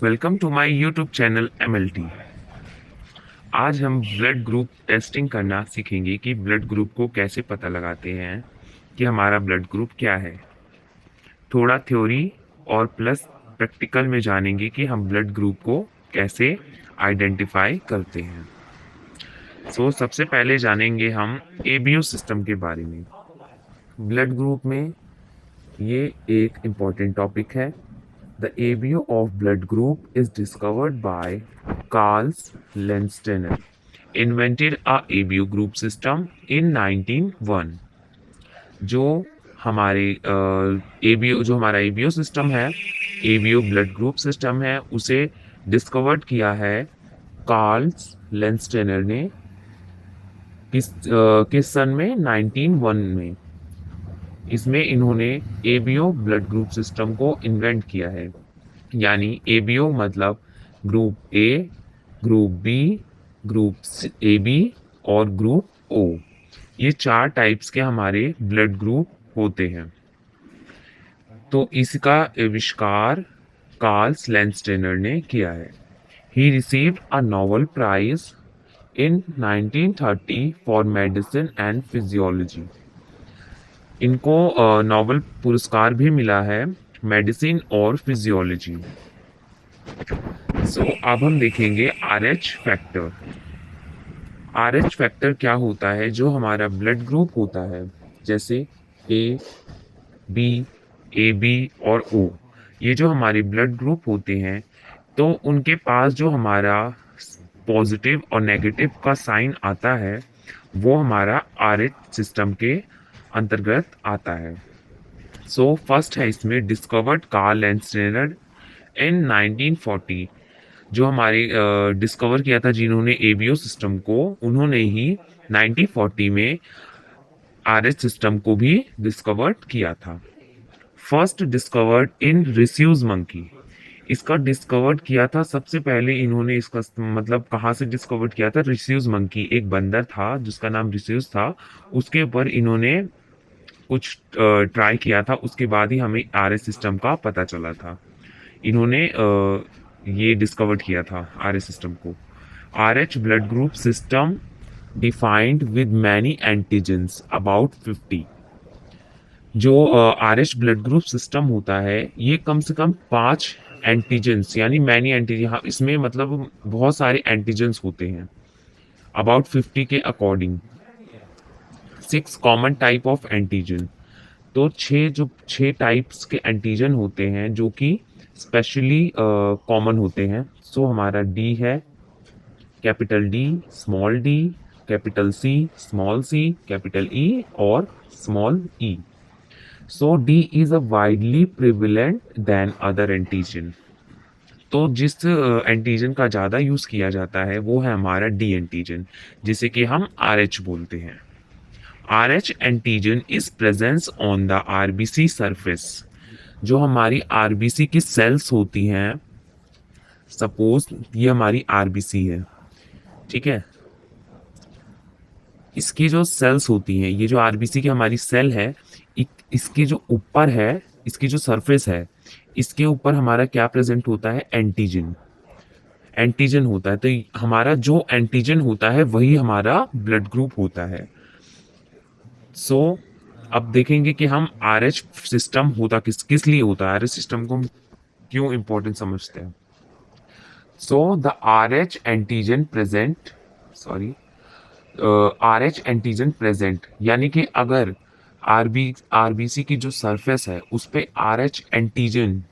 Welcome to my YouTube channel MLT। आज हम blood group testing करना सीखेंगे कि ब्लड ग्रुप को कैसे पता लगाते हैं कि हमारा ब्लड ग्रुप क्या है। थोड़ा थ्योरी और प्लस प्रैक्टिकल में जानेंगे कि हम ब्लड ग्रुप को कैसे आइडेंटिफाई करते हैं। सबसे पहले जानेंगे हम ABO सिस्टम के बारे में। ब्लड ग्रुप में ये एक इम्पॉर्टेंट टॉपिक है। The ABO of blood group is discovered by Carl Landsteiner, invented a ABO group system in 1901। जो हमारा ABO सिस्टम है, ABO ब्लड ग्रुप सिस्टम है, उसे डिस्कवर्ड किया है कार्ल लेंस्टेनर ने किस सन में 1901 में। इसमें इन्होंने ABO ब्लड ग्रुप सिस्टम को इन्वेंट किया है। यानी ABO मतलब group A, group B, group AB और ग्रुप O। ये 4 टाइप्स के हमारे ब्लड ग्रुप होते हैं। तो इसका आविष्कार कार्ल लेंस्टेनर ने किया है। He received a Nobel prize in 1930 for medicine and physiology. इनको नोबेल पुरस्कार भी मिला है मेडिसिन और फिजियोलॉजी। अब हम देखेंगे RH फैक्टर। RH फैक्टर क्या होता है? जो हमारा ब्लड ग्रुप होता है, जैसे A, B, AB और O, ये जो हमारे ब्लड ग्रुप होते हैं, तो उनके पास जो हमारा पॉजिटिव और नेगेटिव का साइन आता है, वो हमारा RH सिस्टम के अंतर्गत आता है। फर्स्ट है इसमें डिस्कवर्ड कार्ल लेंस्टेनर इन 1940। जो हमारे डिस्कवर किया था जिन्होंने ABO सिस्टम को, उन्होंने ही 1940 में RH सिस्टम को भी डिस्कवर्ड किया था। First discovered in rhesus monkey. इसका डिस्कवर्ड किया था सबसे पहले इन्होंने, इसका मतलब कहाँ से डिस्कवर्ड किया था? रिस्यूज मंकी, एक बंदर था जिसका नाम रिस्यूज था, उसके ऊपर इन्होंने कुछ ट्राई किया था, उसके बाद ही हमें RH सिस्टम का पता चला था। इन्होंने ये डिस्कवर्ड किया था RH सिस्टम को। RH blood group system defined with many antigens about 50। जो RH ब्लड ग्रुप सिस्टम होता है, ये कम से कम 5 एंटीजेंस यानी मैनी एंटीजन, हाँ, इसमें मतलब बहुत सारे एंटीजेंस होते हैं अबाउट 50 के according. 6 common type of antigen. तो 6 टाइप्स के एंटीजन होते हैं जो कि स्पेशली कॉमन होते हैं। हमारा D है, capital D, small d, capital C, small c, capital E और small e। D is a widely prevalent than other antigen. तो जिस एंटीजन का ज़्यादा यूज़ किया जाता है वो है हमारा D एंटीजन, जिसे कि हम RH बोलते हैं। RH antigen is presence on the RBC surface. जो हमारी RBC की सेल्स होती हैं, सपोज ये हमारी RBC है, ठीक है, इसकी जो सेल्स होती हैं, ये जो RBC की हमारी सेल है, इसके जो ऊपर है, इसकी जो सरफेस है, इसके ऊपर हमारा क्या प्रेजेंट होता है? एंटीजन। एंटीजन होता है। तो हमारा जो एंटीजन होता है वही हमारा ब्लड ग्रुप होता है। अब देखेंगे कि हम RH सिस्टम होता किस किस लिए होता है, RH सिस्टम को हम क्यों इंपॉर्टेंट समझते हैं। The RH antigen present, sorry, RH antigen present, यानी कि अगर RBC की जो सरफेस है उस पे RH एंटीजन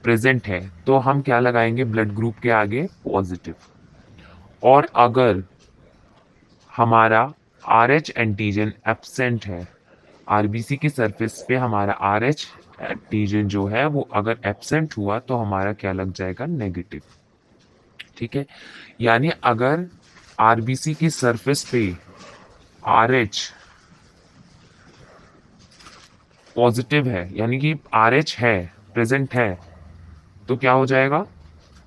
प्रेजेंट है तो हम क्या लगाएंगे ब्लड ग्रुप के आगे? पॉजिटिव। और अगर हमारा RH एंटीजन एब्सेंट है, RBC की सरफेस पे हमारा RH एंटीजन जो है वो अगर एब्सेंट हुआ तो हमारा क्या लग जाएगा? नेगेटिव। ठीक है, यानी अगर RBC की सरफेस पे RH पॉजिटिव है, यानी कि RH है, प्रेजेंट है, तो क्या हो जाएगा?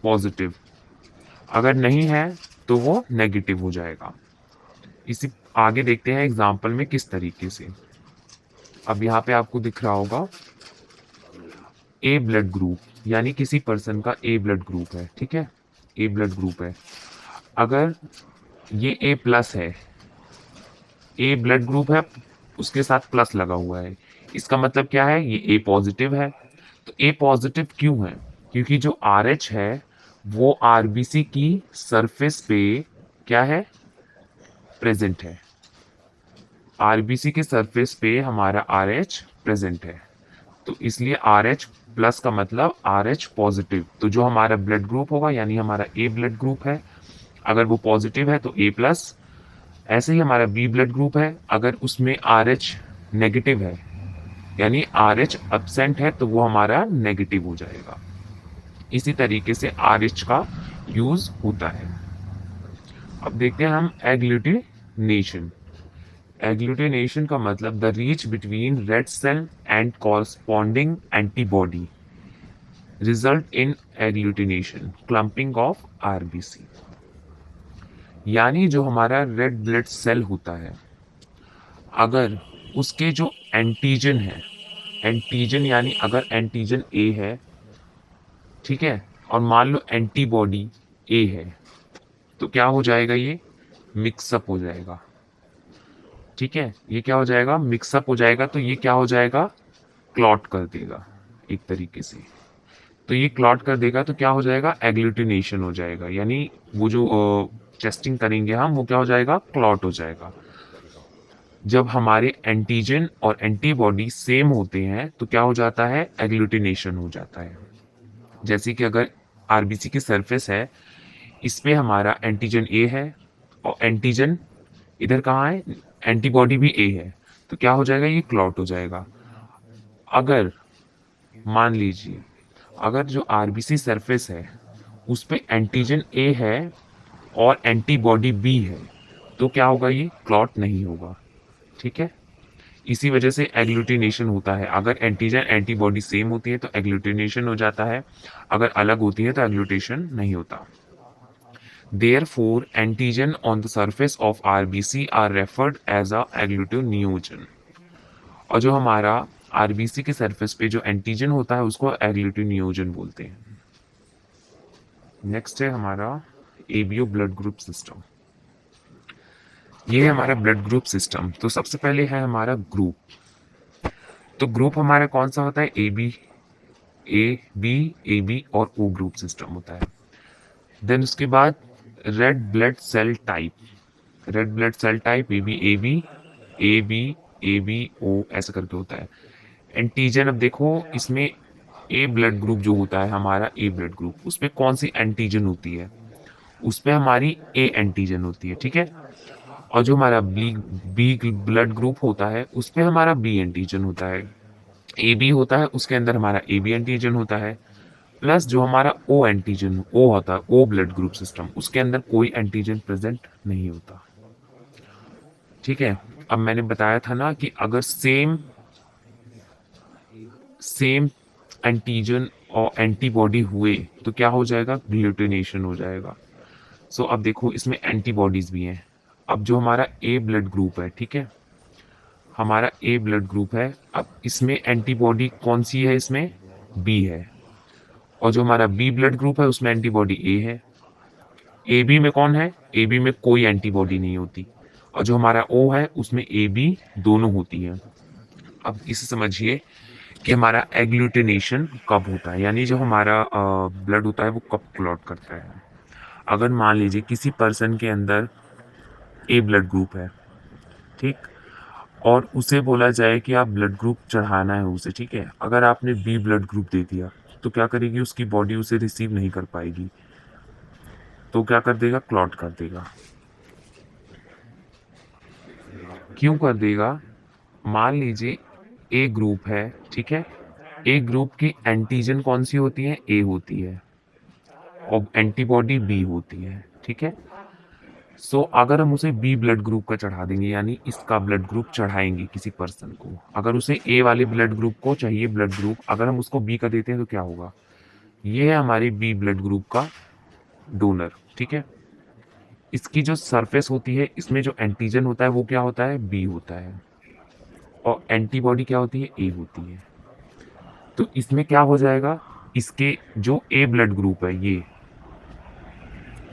पॉजिटिव। अगर नहीं है तो वो नेगेटिव हो जाएगा। इसी आगे देखते हैं एग्जाम्पल में किस तरीके से। अब यहाँ पे आपको दिख रहा होगा ए ब्लड ग्रुप, यानी किसी पर्सन का ए ब्लड ग्रुप है, ठीक है, ए ब्लड ग्रुप है, अगर ये ए प्लस है, ए ब्लड ग्रुप है, उसके साथ प्लस लगा हुआ है, इसका मतलब क्या है, ये ए पॉजिटिव है। तो ए पॉजिटिव क्यों है? क्योंकि जो आर एच है वो आरबीसी की सरफेस पे क्या है, प्रेजेंट है। आरबीसी के सरफेस पे हमारा आर एच प्रेजेंट है, तो इसलिए आर एच प्लस का मतलब आर एच पॉजिटिव। तो जो हमारा ब्लड ग्रुप होगा यानी हमारा ए ब्लड ग्रुप है, अगर वो पॉजिटिव है तो ए प्लस। ऐसे ही हमारा बी ब्लड ग्रुप है, अगर उसमें आर एच नेगेटिव है यानी आर एच एब्सेंट है तो वो हमारा नेगेटिव हो जाएगा। इसी तरीके से आर एच का यूज होता है। अब देखते हैं हम एग्लूटिनेशन। एग्लूटिनेशन का मतलब the reach between red cell and corresponding antibody result in agglutination clumping of RBC. यानी जो हमारा रेड ब्लड सेल होता है, अगर उसके जो एंटीजन है, एंटीजन यानी अगर एंटीजन ए है, ठीक है, और मान लो एंटीबॉडी ए है, तो क्या हो जाएगा, ये मिक्सअप हो जाएगा, ठीक है, ये क्या हो जाएगा, मिक्सअप हो जाएगा। तो ये क्या हो जाएगा, क्लॉट कर देगा एक तरीके से। तो ये क्लॉट कर देगा तो क्या हो जाएगा, एग्लूटिनेशन हो जाएगा, यानी वो जो टेस्टिंग करेंगे हम, वो क्या हो जाएगा, क्लॉट हो जाएगा। जब हमारे एंटीजन और एंटीबॉडी सेम होते हैं तो क्या हो जाता है, एग्लूटिनेशन हो जाता है। जैसे कि अगर आरबीसी की सरफेस है, इस पे हमारा एंटीजन ए है और एंटीजन इधर कहाँ है, एंटीबॉडी भी ए है, तो क्या हो जाएगा, ये क्लॉट हो जाएगा। अगर मान लीजिए अगर जो आरबीसी सरफेस है उस पे एंटीजन ए है और एंटीबॉडी बी है, तो क्या होगा, ये क्लॉट नहीं होगा, ठीक है। इसी वजह से एग्लूटिनेशन होता है। अगर एंटीजन एंटीबॉडी सेम होती है तो एग्लूटिनेशन हो जाता है, अगर अलग होती है तो एग्लूटेशन नहीं होता। Therefore, antigen on the surface of RBC are referred as a agglutinogen। और जो हमारा आरबीसी के सरफेस पे जो एंटीजन होता है उसको एग्लूटिनियोजन बोलते हैं। नेक्स्ट है हमारा एबीओ ब्लड ग्रुप सिस्टम। ये है हमारा ब्लड ग्रुप सिस्टम। तो सबसे पहले है हमारा ग्रुप। तो ग्रुप हमारा कौन सा होता है, ए बी और ओ ग्रुप सिस्टम होता है। देन उसके बाद red blood cell type, red blood cell type A B O ऐसा करके होता है। एंटीजन, अब देखो इसमें ए ब्लड ग्रुप जो होता है हमारा, ए ब्लड ग्रुप, उसमें कौन सी एंटीजन होती है, उसमें हमारी ए एंटीजन होती है, ठीक है। और जो हमारा बी ब्लड ग्रुप होता है उसमें हमारा बी एंटीजन होता है। ए बी होता है उसके अंदर हमारा ए बी एंटीजन होता है, प्लस जो हमारा ओ एंटीजन ओ होता है, ओ ब्लड ग्रुप सिस्टम, उसके अंदर कोई एंटीजन प्रेजेंट नहीं होता, ठीक है। अब मैंने बताया था ना कि अगर सेम एंटीजन और एंटीबॉडी हुए तो क्या हो जाएगा, ग्लूटिनेशन हो जाएगा। सो अब देखो इसमें एंटीबॉडीज भी हैं। अब जो हमारा ए ब्लड ग्रुप है, ठीक है, हमारा ए ब्लड ग्रुप है, अब इसमें एंटीबॉडी कौन सी है, इसमें बी है। और जो हमारा बी ब्लड ग्रुप है उसमें एंटीबॉडी ए है। ए बी में कौन है, ए बी में कोई एंटीबॉडी नहीं होती। और जो हमारा ओ है उसमें ए बी दोनों होती है। अब इसे समझिए कि हमारा एग्लूटिनेशन कब होता है, यानी जो हमारा ब्लड होता है वो कब क्लॉट करता है। अगर मान लीजिए किसी पर्सन के अंदर ए ब्लड ग्रुप है, ठीक, और उसे बोला जाए कि आप ब्लड ग्रुप चढ़ाना है उसे, ठीक है, अगर आपने बी ब्लड ग्रुप दे दिया तो क्या करेगी, उसकी बॉडी उसे रिसीव नहीं कर पाएगी, तो क्या कर देगा, क्लॉट कर देगा। क्यों कर देगा, मान लीजिए ए ग्रुप है, ठीक है, ए ग्रुप की एंटीजन कौन सी होती है, ए होती है, और एंटीबॉडी बी होती है, ठीक है। सो अगर हम उसे बी ब्लड ग्रुप का चढ़ा देंगे, यानी इसका ब्लड ग्रुप चढ़ाएंगे किसी पर्सन को, अगर उसे ए वाले ब्लड ग्रुप को चाहिए ब्लड ग्रुप, अगर हम उसको बी का देते हैं तो क्या होगा, ये है हमारी बी ब्लड ग्रुप का डोनर, ठीक है। इसकी जो सरफेस होती है, इसमें जो एंटीजन होता है वो क्या होता है, बी होता है, और एंटीबॉडी क्या होती है, ए होती है। तो इसमें क्या हो जाएगा, इसके जो ए ब्लड ग्रुप है, ये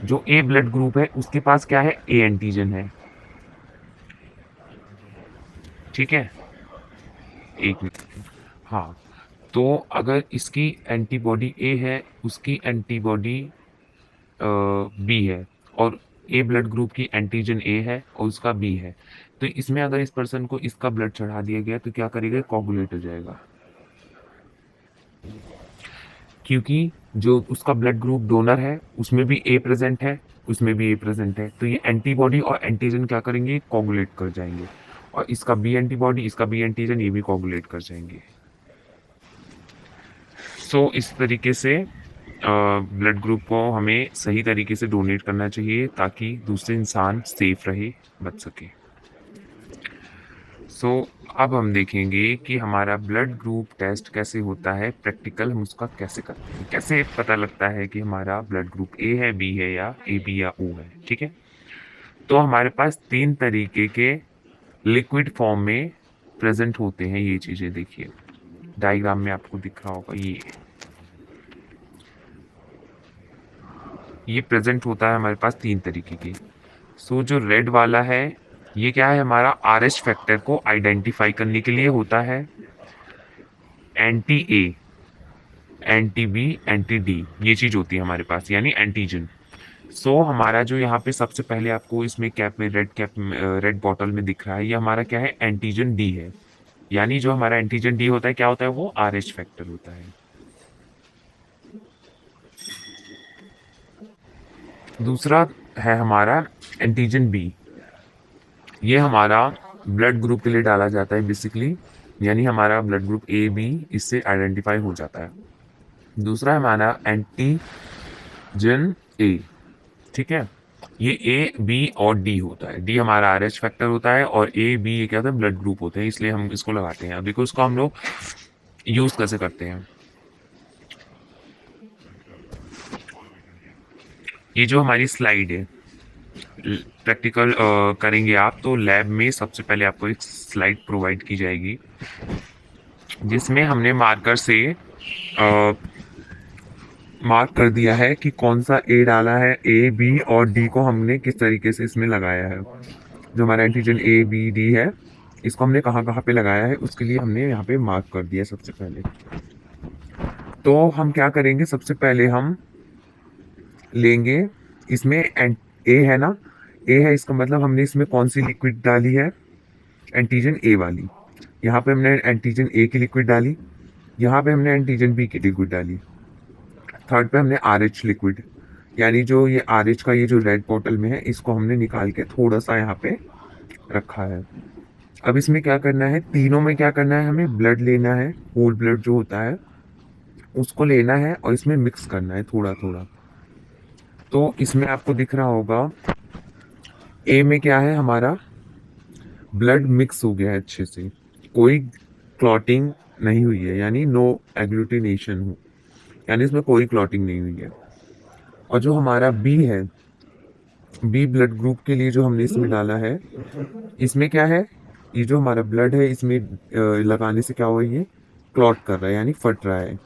जो ए ब्लड ग्रुप है उसके पास क्या है, ए एंटीजन है। ठीक है, एक मिनट। हाँ, तो अगर इसकी एंटीबॉडी ए है, उसकी एंटीबॉडी बी है, और ए ब्लड ग्रुप की एंटीजन ए है और उसका बी है, तो इसमें अगर इस पर्सन को इसका ब्लड चढ़ा दिया गया तो क्या करेगा, कोगुलेट हो जाएगा। क्योंकि जो उसका ब्लड ग्रुप डोनर है उसमें भी ए प्रेजेंट है, उसमें भी ए प्रेजेंट है, तो ये एंटीबॉडी और एंटीजन क्या करेंगे, कोगुलेट कर जाएंगे, और इसका बी एंटीबॉडी, इसका बी एंटीजन, ये भी कोगुलेट कर जाएंगे। सो इस तरीके से ब्लड ग्रुप को हमें सही तरीके से डोनेट करना चाहिए ताकि दूसरे इंसान सेफ रहे, बच सके। सो अब हम देखेंगे कि हमारा ब्लड ग्रुप टेस्ट कैसे होता है, प्रैक्टिकल हम उसका कैसे करते हैं, कैसे पता लगता है कि हमारा ब्लड ग्रुप ए है, बी है, या ए बी या ओ है। ठीक है, तो हमारे पास 3 तरीके के लिक्विड फॉर्म में प्रेजेंट होते हैं ये चीज़ें। देखिए डायग्राम में आपको दिख रहा होगा, ये प्रेजेंट होता है हमारे पास 3 तरीके के। सो जो रेड वाला है ये क्या है, हमारा आरएच फैक्टर को आइडेंटिफाई करने के लिए होता है। Anti A, anti B, anti D, ये चीज होती है हमारे पास, यानी एंटीजन। सो हमारा जो यहाँ पे सबसे पहले आपको इसमें कैप में, रेड बॉटल में दिख रहा है, ये हमारा क्या है, एंटीजन डी है। यानी जो हमारा एंटीजन डी होता है क्या होता है, वो आरएच फैक्टर होता है। दूसरा है हमारा एंटीजन बी, ये हमारा ब्लड ग्रुप के लिए डाला जाता है बेसिकली, यानी हमारा ब्लड ग्रुप ए बी इससे आइडेंटिफाई हो जाता है। दूसरा है हमारा एंटीजन ए। ठीक है, ये ए बी और डी होता है। डी हमारा आरएच फैक्टर होता है और ए बी ये क्या होता है, ब्लड ग्रुप होते हैं, इसलिए हम इसको लगाते हैं। अब देखो इसको हम लोग यूज कैसे करते हैं। ये जो हमारी स्लाइड है, प्रैक्टिकल करेंगे आप तो लैब में सबसे पहले आपको एक स्लाइड प्रोवाइड की जाएगी जिसमें हमने मार्कर से मार्क कर दिया है कि कौन सा ए डाला है, ए बी और डी को हमने किस तरीके से इसमें लगाया है। जो हमारा एंटीजन ए बी डी है इसको हमने कहाँ कहाँ पे लगाया है उसके लिए हमने यहाँ पे मार्क कर दिया सबसे पहले। तो हम क्या करेंगे, सबसे पहले हम लेंगे इसमें ए है ना, ए है, इसका मतलब हमने इसमें कौन सी लिक्विड डाली है, एंटीजन ए वाली। यहाँ पे हमने एंटीजन ए की लिक्विड डाली, यहाँ पे हमने एंटीजन बी की लिक्विड डाली, थर्ड पे हमने आर एच लिक्विड, यानी जो ये आर एच का ये जो रेड बॉटल में है इसको हमने निकाल के थोड़ा सा यहाँ पे रखा है। अब इसमें क्या करना है, तीनों में क्या करना है, हमें ब्लड लेना है, होल ब्लड जो होता है उसको लेना है और इसमें मिक्स करना है थोड़ा थोड़ा। तो इसमें आपको दिख रहा होगा ए में क्या है, हमारा ब्लड मिक्स हो गया है अच्छे से, कोई क्लॉटिंग नहीं हुई है, यानी नो एग्लूटिनेशन हो, यानी इसमें कोई क्लॉटिंग नहीं हुई है। और जो हमारा बी है, बी ब्लड ग्रुप के लिए जो हमने इसमें डाला है, इसमें क्या है, ये जो हमारा ब्लड है इसमें लगाने से क्या हो रही है, क्लॉट कर रहा है, यानी फट रहा है।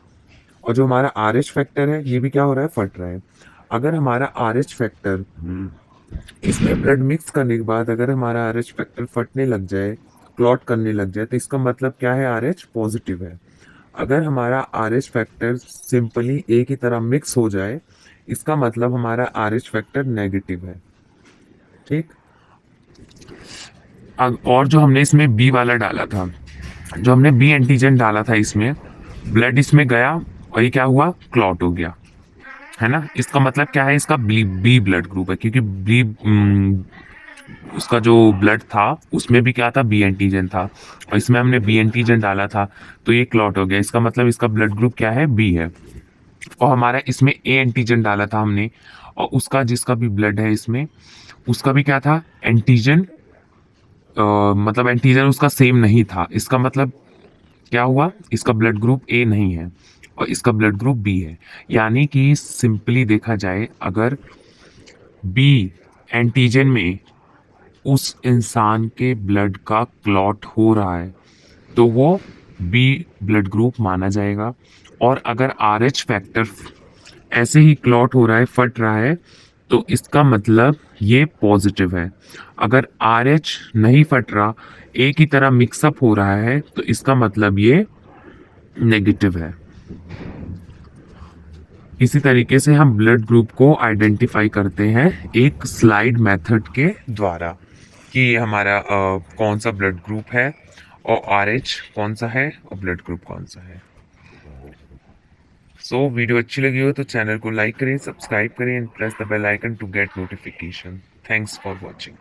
और जो हमारा आर एच फैक्टर है ये भी क्या हो रहा है, फट रहा है। अगर हमारा आर एच फैक्टर इसमें ब्लड मिक्स करने के बाद अगर हमारा आर एच फैक्टर फटने लग जाए, क्लॉट करने लग जाए, तो इसका मतलब क्या है, आर एच पॉजिटिव है। अगर हमारा आर एच फैक्टर सिंपली ए की तरह मिक्स हो जाए, इसका मतलब हमारा आर एच फैक्टर नेगेटिव है। ठीक, और जो हमने इसमें बी वाला डाला था, जो हमने बी एंटीजन डाला था इसमें, ब्लड इसमें गया और ये क्या हुआ, क्लॉट हो गया, है ना। इसका मतलब क्या है, इसका बी ब्लड ग्रुप है, क्योंकि बी उसका जो ब्लड था उसमें भी क्या था, बी एंटीजन था, और इसमें हमने बी एंटीजन डाला था तो ये क्लॉट हो गया। इसका मतलब इसका ब्लड ग्रुप क्या है, बी है। और हमारा इसमें ए एंटीजन डाला था हमने, और उसका जिसका भी ब्लड है इसमें उसका भी क्या था, एंटीजन, मतलब एंटीजन उसका सेम नहीं था। इसका मतलब क्या हुआ, इसका ब्लड ग्रुप ए नहीं है और इसका ब्लड ग्रुप बी है। यानी कि सिंपली देखा जाए, अगर बी एंटीजन में उस इंसान के ब्लड का क्लॉट हो रहा है तो वो बी ब्लड ग्रुप माना जाएगा। और अगर RH फैक्टर ऐसे ही क्लॉट हो रहा है, फट रहा है, तो इसका मतलब ये पॉजिटिव है। अगर RH नहीं फट रहा, एक ही तरह मिक्सअप हो रहा है, तो इसका मतलब ये नेगेटिव है। इसी तरीके से हम ब्लड ग्रुप को आइडेंटिफाई करते हैं एक स्लाइड मेथड के द्वारा कि ये हमारा कौन सा ब्लड ग्रुप है और RH कौन सा है और ब्लड ग्रुप कौन सा है। सो वीडियो अच्छी लगी हो तो चैनल को लाइक करें, सब्सक्राइब करें and press the bell icon to get notification. Thanks for watching.